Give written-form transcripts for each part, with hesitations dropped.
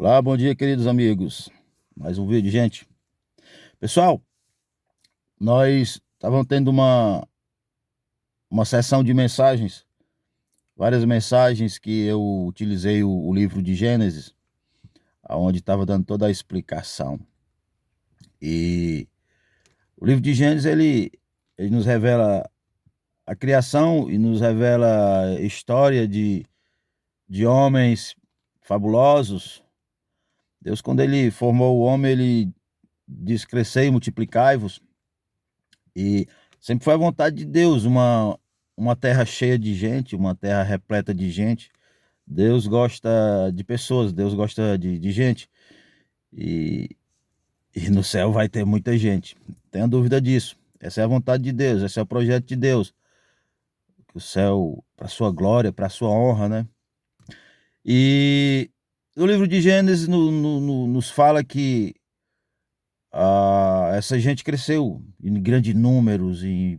Olá, bom dia, queridos amigos. Mais um vídeo, gente. Pessoal, nós estávamos tendo uma sessão de mensagens, várias mensagens que eu utilizei o livro de Gênesis, onde estava dando toda a explicação. E o livro de Gênesis, ele nos revela a criação e nos revela a história de homens fabulosos. Deus, quando ele formou o homem, ele diz: crescei e multiplicai-vos. E sempre foi a vontade de Deus, uma terra cheia de gente, uma terra repleta de gente. Deus gosta de pessoas, Deus gosta de gente. E, e no céu vai ter muita gente. Não tenha dúvida disso. Essa é a vontade de Deus, esse é o projeto de Deus. Que o céu, para sua glória, para sua honra, né? E o livro de Gênesis nos fala que essa gente cresceu em grandes números, em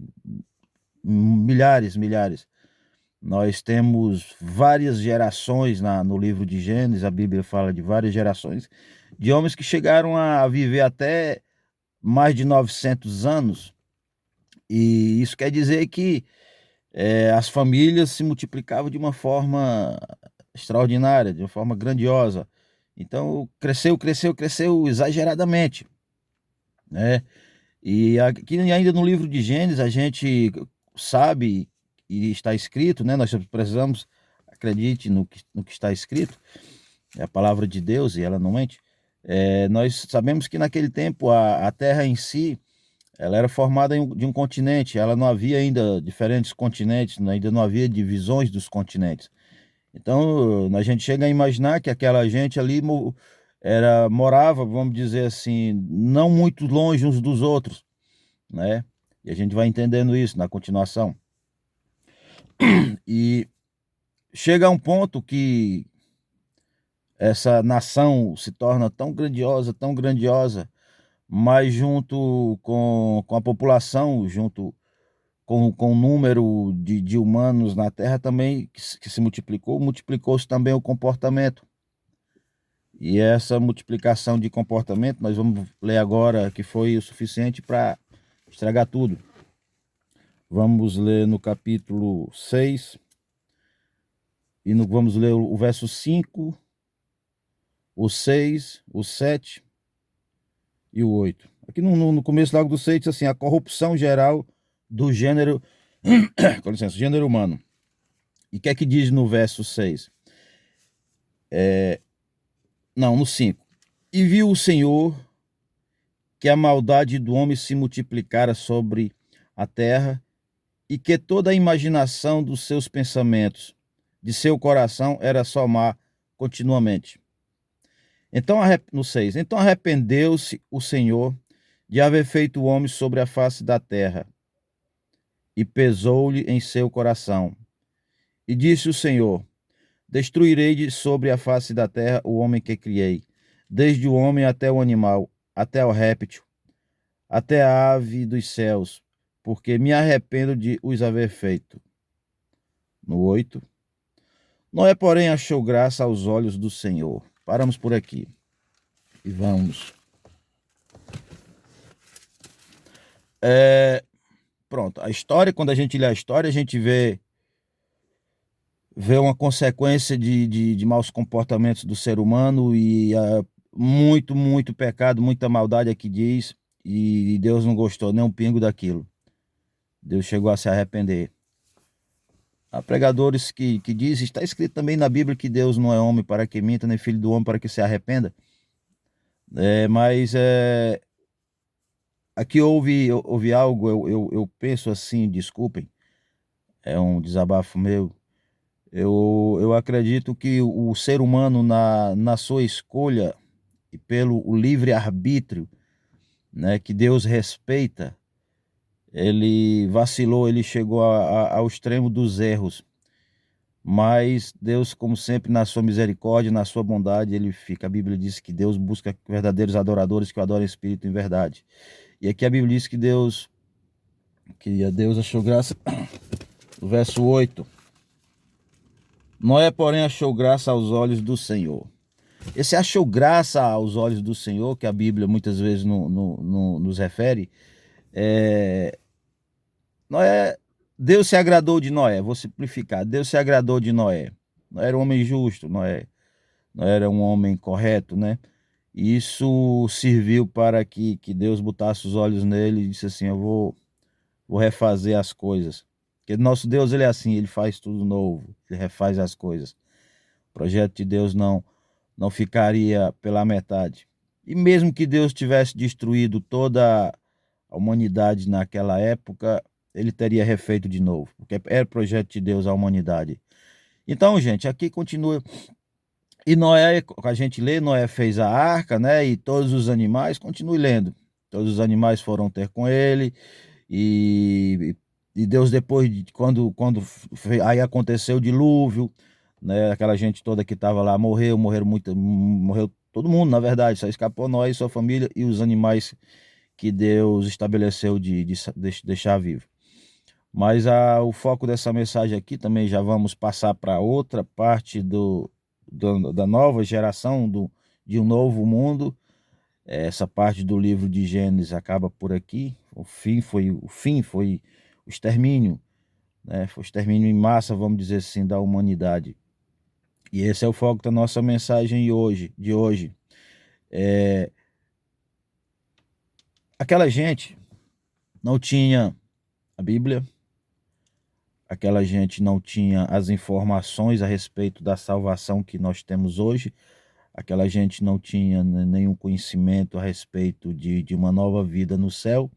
milhares. Nós temos várias gerações no livro de Gênesis, a Bíblia fala de várias gerações de homens que chegaram a viver até mais de 900 anos. E isso quer dizer que as famílias se multiplicavam de uma forma extraordinária, de uma forma grandiosa. Então cresceu exageradamente, né? E aqui ainda no livro de Gênesis a gente sabe e está escrito, né? Nós precisamos, acredite no que está escrito, é a palavra de Deus e ela não mente. Nós sabemos que naquele tempo a terra em si, ela era formada de um continente, ela não havia ainda diferentes continentes, ainda não havia divisões dos continentes. Então a gente chega a imaginar que aquela gente ali morava, vamos dizer assim, não muito longe uns dos outros, né? E a gente vai entendendo isso na continuação. E chega a um ponto que essa nação se torna tão grandiosa, mas junto com a população, junto com o número de humanos na Terra também que se multiplicou, multiplicou-se também o comportamento. E essa multiplicação de comportamento, nós vamos ler agora, que foi o suficiente para estragar tudo. Vamos ler no capítulo 6 e vamos ler o verso 5, o 6, o 7 e o 8. Aqui no começo logo do 6 diz assim: a corrupção geral do gênero, com licença, gênero humano. E o que é que diz no verso 6? Não, no 5. E viu o Senhor que a maldade do homem se multiplicara sobre a terra e que toda a imaginação dos seus pensamentos, de seu coração, era só má continuamente. Então, no 6, então arrependeu-se o Senhor de haver feito o homem sobre a face da terra, e pesou-lhe em seu coração. E disse o Senhor: destruirei de sobre a face da terra o homem que criei, desde o homem até o animal, até o réptil, até a ave dos céus, porque me arrependo de os haver feito. No 8, Noé, porém, achou graça aos olhos do Senhor. Paramos por aqui e vamos. Pronto, a história, quando a gente lê a história, a gente vê uma consequência de maus comportamentos do ser humano e muito pecado, muita maldade aqui diz, e Deus não gostou nem um pingo daquilo. Deus chegou a se arrepender. Há pregadores que dizem, está escrito também na Bíblia que Deus não é homem para que minta, nem filho do homem para que se arrependa. Mas aqui houve algo, eu penso assim, desculpem, é um desabafo meu. Eu acredito que o ser humano, na sua escolha e pelo o livre-arbítrio, né, que Deus respeita, ele vacilou, ele chegou ao extremo dos erros. Mas Deus, como sempre, na sua misericórdia, na sua bondade, ele fica. A Bíblia diz que Deus busca verdadeiros adoradores que o adoram em espírito e em verdade. E aqui a Bíblia diz que a Deus achou graça. O verso 8. Noé, porém, achou graça aos olhos do Senhor. Esse achou graça aos olhos do Senhor, que a Bíblia muitas vezes nos refere. É, Noé, Deus se agradou de Noé, vou simplificar. Deus se agradou de Noé. Noé era um homem justo, Noé era um homem correto, né? E isso serviu para que Deus botasse os olhos nele e disse assim: vou refazer as coisas. Porque nosso Deus, ele é assim, ele faz tudo novo, ele refaz as coisas. O projeto de Deus não ficaria pela metade. E mesmo que Deus tivesse destruído toda a humanidade naquela época, ele teria refeito de novo, porque era o projeto de Deus a humanidade. Então, gente, aqui continua. E Noé, a gente lê, Noé fez a arca, né? E todos os animais, continue lendo. Todos os animais foram ter com ele, e Deus depois, aí aconteceu o dilúvio, né? Aquela gente toda que estava lá morreu todo mundo, na verdade, só escapou Noé e sua família e os animais que Deus estabeleceu de deixar vivo. Mas o foco dessa mensagem aqui também já vamos passar para outra parte da nova geração, de um novo mundo. Essa parte do livro de Gênesis acaba por aqui. O fim foi o extermínio, né? Foi o extermínio em massa, vamos dizer assim, da humanidade. E esse é o foco da nossa mensagem de hoje. Aquela gente não tinha a Bíblia, aquela gente não tinha as informações a respeito da salvação que nós temos hoje, aquela gente não tinha nenhum conhecimento a respeito de uma nova vida no céu,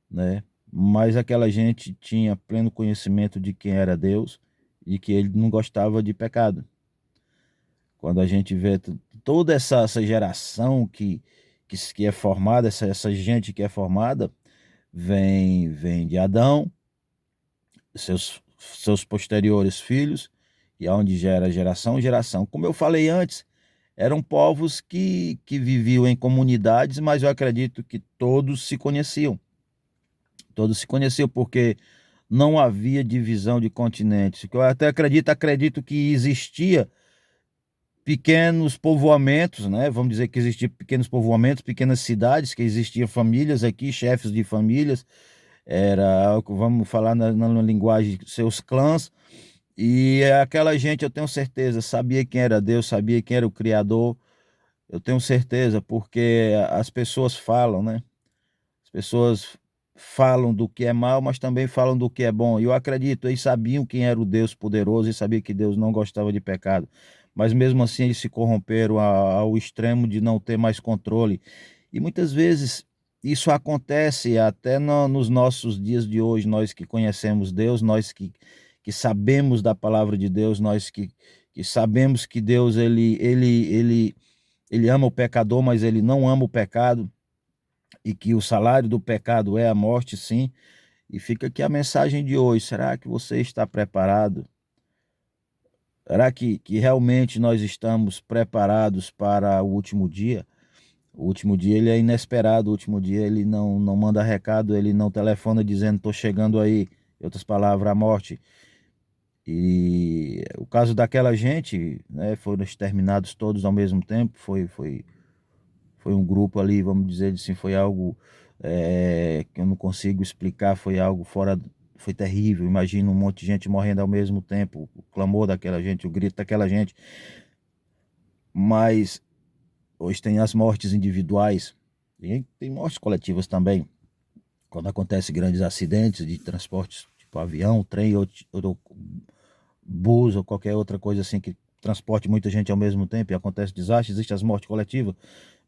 né? Mas aquela gente tinha pleno conhecimento de quem era Deus e que ele não gostava de pecado. Quando a gente vê toda essa geração que é formada, essa gente que é formada, vem de Adão, seus posteriores filhos, e aonde gera geração, geração. Como eu falei antes, eram povos que viviam em comunidades, mas eu acredito que todos se conheciam. Todos se conheciam porque não havia divisão de continentes. Eu até acredito que existia pequenos povoamentos, né? Vamos dizer que existiam pequenos povoamentos, pequenas cidades, que existiam famílias aqui, chefes de famílias, vamos falar na linguagem, seus clãs, e aquela gente, eu tenho certeza, sabia quem era Deus, sabia quem era o Criador, eu tenho certeza, porque as pessoas falam, né? As pessoas falam do que é mal, mas também falam do que é bom. E eu acredito, eles sabiam quem era o Deus poderoso e sabiam que Deus não gostava de pecado. Mas mesmo assim eles se corromperam ao extremo de não ter mais controle. E muitas vezes isso acontece até nos nossos dias de hoje, nós que conhecemos Deus, nós que sabemos da palavra de Deus, nós que sabemos que Deus ele ama o pecador, mas ele não ama o pecado, e que o salário do pecado é a morte, sim. E fica aqui a mensagem de hoje. Será que você está preparado? Será que realmente nós estamos preparados para o último dia? O último dia ele é inesperado, o último dia ele não manda recado, ele não telefona dizendo estou chegando aí, em outras palavras, a morte. E o caso daquela gente, né, foram exterminados todos ao mesmo tempo, foi um grupo ali, vamos dizer assim, foi algo que eu não consigo explicar, foi algo fora, foi terrível. Imagina um monte de gente morrendo ao mesmo tempo, o clamor daquela gente, o grito daquela gente. Mas hoje tem as mortes individuais, e tem mortes coletivas também, quando acontece grandes acidentes de transportes, tipo avião, trem ou bus ou qualquer outra coisa assim que transporte muita gente ao mesmo tempo e acontece desastre, existe as mortes coletivas,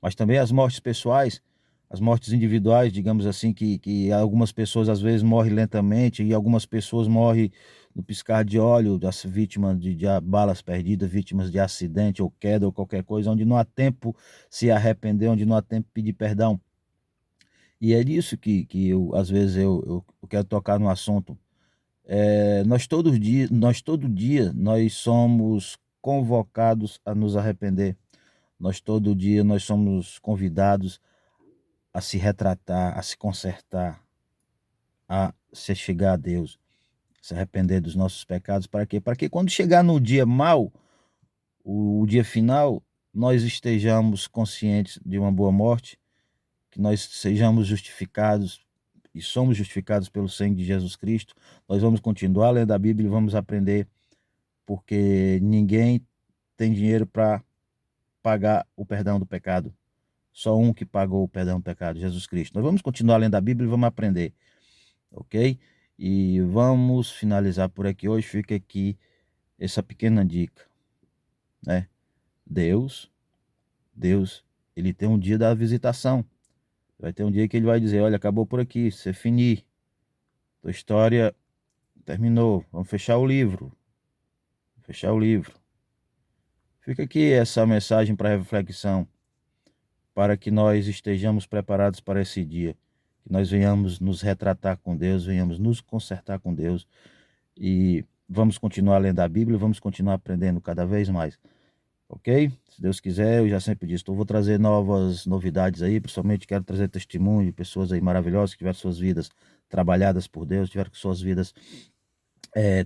mas também as mortes pessoais, as mortes individuais, digamos assim, que algumas pessoas às vezes morrem lentamente e algumas pessoas morrem no piscar de olho, das vítimas de balas perdidas, vítimas de acidente ou queda ou qualquer coisa, onde não há tempo se arrepender, onde não há tempo pedir perdão. E é disso que às vezes eu quero tocar no assunto. Nós todo dia nós somos convocados a nos arrepender. Nós todo dia nós somos convidados a se retratar, a se consertar, a se chegar a Deus, se arrepender dos nossos pecados. Para quê? Para que quando chegar no dia mau, o dia final, nós estejamos conscientes de uma boa morte, que nós sejamos justificados e somos justificados pelo sangue de Jesus Cristo. Nós vamos continuar lendo a Bíblia e vamos aprender, porque ninguém tem dinheiro para pagar o perdão do pecado. Só um que pagou o perdão do pecado, Jesus Cristo. Nós vamos continuar lendo a Bíblia e vamos aprender, ok? E vamos finalizar por aqui hoje. Fica aqui essa pequena dica, né? Deus, ele tem um dia da visitação. Vai ter um dia que ele vai dizer, olha, acabou por aqui, c'est fini. Tua história terminou, vamos fechar o livro. Fechar o livro. Fica aqui essa mensagem para reflexão, para que nós estejamos preparados para esse dia, que nós venhamos nos retratar com Deus, venhamos nos consertar com Deus e vamos continuar lendo a Bíblia, vamos continuar aprendendo cada vez mais, ok? Se Deus quiser, eu já sempre disse, eu vou trazer novas novidades aí, principalmente quero trazer testemunho de pessoas aí maravilhosas que tiveram suas vidas trabalhadas por Deus, tiveram suas vidas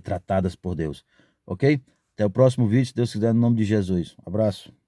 tratadas por Deus, ok? Até o próximo vídeo, se Deus quiser, no nome de Jesus. Um abraço.